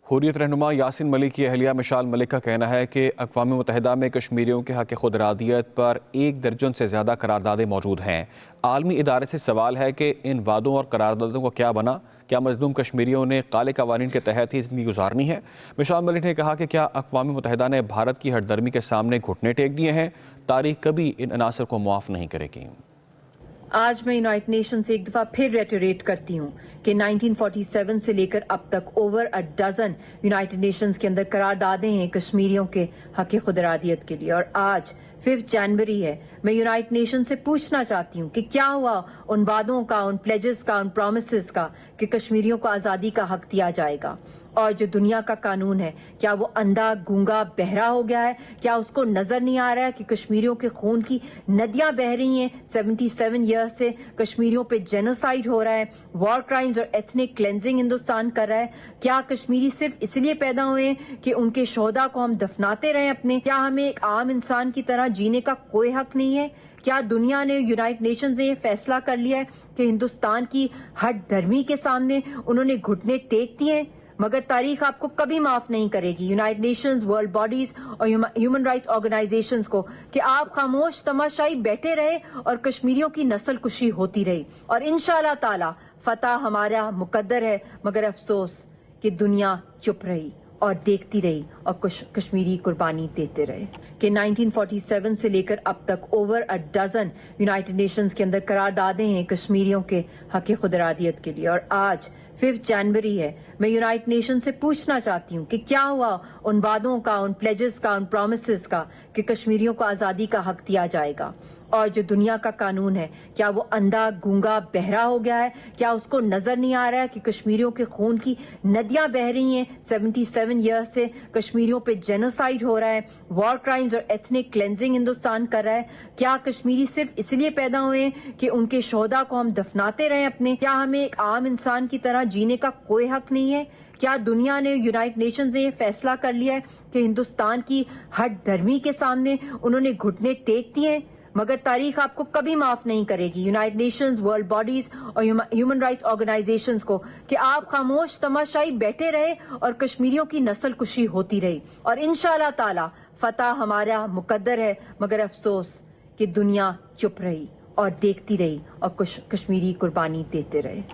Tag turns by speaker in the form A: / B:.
A: حریت رہنما یاسین ملک کی اہلیہ مشال ملک کا کہنا ہے کہ اقوام متحدہ میں کشمیریوں کے حق خود ارادیت پر 1 درجن سے زیادہ قراردادیں موجود ہیں۔ عالمی ادارے سے سوال ہے کہ ان وعدوں اور قراردادوں کو کیا بنا؟ کیا مظلوم کشمیریوں نے کالے قوانین کے تحت ہی زندگی گزارنی ہے؟ مشال ملک نے کہا کہ کیا اقوام متحدہ نے بھارت کی ہٹ درمی کے سامنے گھٹنے ٹیک دیے ہیں؟ تاریخ کبھی ان عناصر کو معاف نہیں کرے گی۔
B: آج میں یونائٹڈ نیشن سے ایک دفعہ پھر ریٹریٹ کرتی ہوں کہ 1947 سے لے کر اب تک over a dozen United nations کے اندر قراردادیں ہیں کشمیریوں کے حق خود ارادیت کے لیے، اور آج 5 جنوری ہے۔ میں یونائٹڈ نیشن سے پوچھنا چاہتی ہوں کہ کیا ہوا ان وعدوں کا، ان پلیجز کا، ان پرومسز کا کہ کشمیریوں کو آزادی کا حق دیا جائے گا؟ اور جو دنیا کا قانون ہے، کیا وہ اندھا، گونگا، بہرا ہو گیا ہے؟ کیا اس کو نظر نہیں آ رہا ہے کہ کشمیریوں کے خون کی ندیاں بہہ رہی ہیں؟ 77 ایئر سے کشمیریوں پہ جینوسائیڈ ہو رہا ہے، وار کرائمز اور ایتھنک کلینزنگ ہندوستان کر رہا ہے۔ کیا کشمیری صرف اس لیے پیدا ہوئے ہیں کہ ان کے شہداء کو ہم دفناتے رہیں اپنے؟ کیا ہمیں ایک عام انسان کی طرح جینے کا کوئی حق نہیں ہے؟ کیا دنیا نے، یونائٹڈ نیشنز نے یہ فیصلہ کر لیا ہے کہ ہندوستان کی ہٹ دھرمی کے سامنے انہوں نے گھٹنے ٹیک دیے ہیں؟ مگر تاریخ آپ کو کبھی معاف نہیں کرے گی، یونائٹڈ نیشنز، ورلڈ باڈیز اور ہیومن رائٹس آرگنائزیشنز کو، کہ آپ خاموش تماشائی بیٹھے رہے اور کشمیریوں کی نسل کشی ہوتی رہی۔ اور انشاءاللہ تعالی فتح ہمارا مقدر ہے، مگر افسوس کہ دنیا چپ رہی اور دیکھتی رہی اور کشمیری قربانی دیتے رہے۔ کہ 1947 سے لے کر اب تک over a dozen United nations کے اندر قراردادیں ہیں کشمیریوں کے حق خود ارادیت کے لیے، اور آج 5 جنوری ہے۔ میں یونائٹڈ نیشن سے پوچھنا چاہتی ہوں کہ کیا ہوا ان وعدوں کا، ان پلیجز کا، ان پرومسز کا کہ کشمیریوں کو آزادی کا حق دیا جائے گا؟ اور جو دنیا کا قانون ہے، کیا وہ اندھا، گونگا، بہرا ہو گیا ہے؟ کیا اس کو نظر نہیں آ رہا ہے کہ کشمیریوں کے خون کی ندیاں بہہ رہی ہیں؟ 77 ایئر سے کشمیریوں پہ جینوسائیڈ ہو رہا ہے، وار کرائمز اور ایتھنک کلینزنگ ہندوستان کر رہا ہے۔ کیا کشمیری صرف اس لیے پیدا ہوئے ہیں کہ ان کے شہداء کو ہم دفناتے رہیں اپنے؟ کیا ہمیں ایک عام انسان کی طرح جینے کا کوئی حق نہیں ہے؟ کیا دنیا نے، یونائٹڈ نیشنز نے یہ فیصلہ کر لیا ہے کہ ہندوستان کی ہٹ دھرمی کے سامنے انہوں نے گھٹنے ٹیک دیے ہیں؟ مگر تاریخ آپ کو کبھی معاف نہیں کرے گی، یونائٹڈ نیشنز، ورلڈ باڈیز اور ہیومن رائٹس آرگنائزیشنز کو، کہ آپ خاموش تماشائی بیٹھے رہے اور کشمیریوں کی نسل کشی ہوتی رہی۔ اور انشاءاللہ تعالی فتح ہمارا مقدر ہے، مگر افسوس کہ دنیا چپ رہی اور دیکھتی رہی اور کشمیری قربانی دیتے رہے۔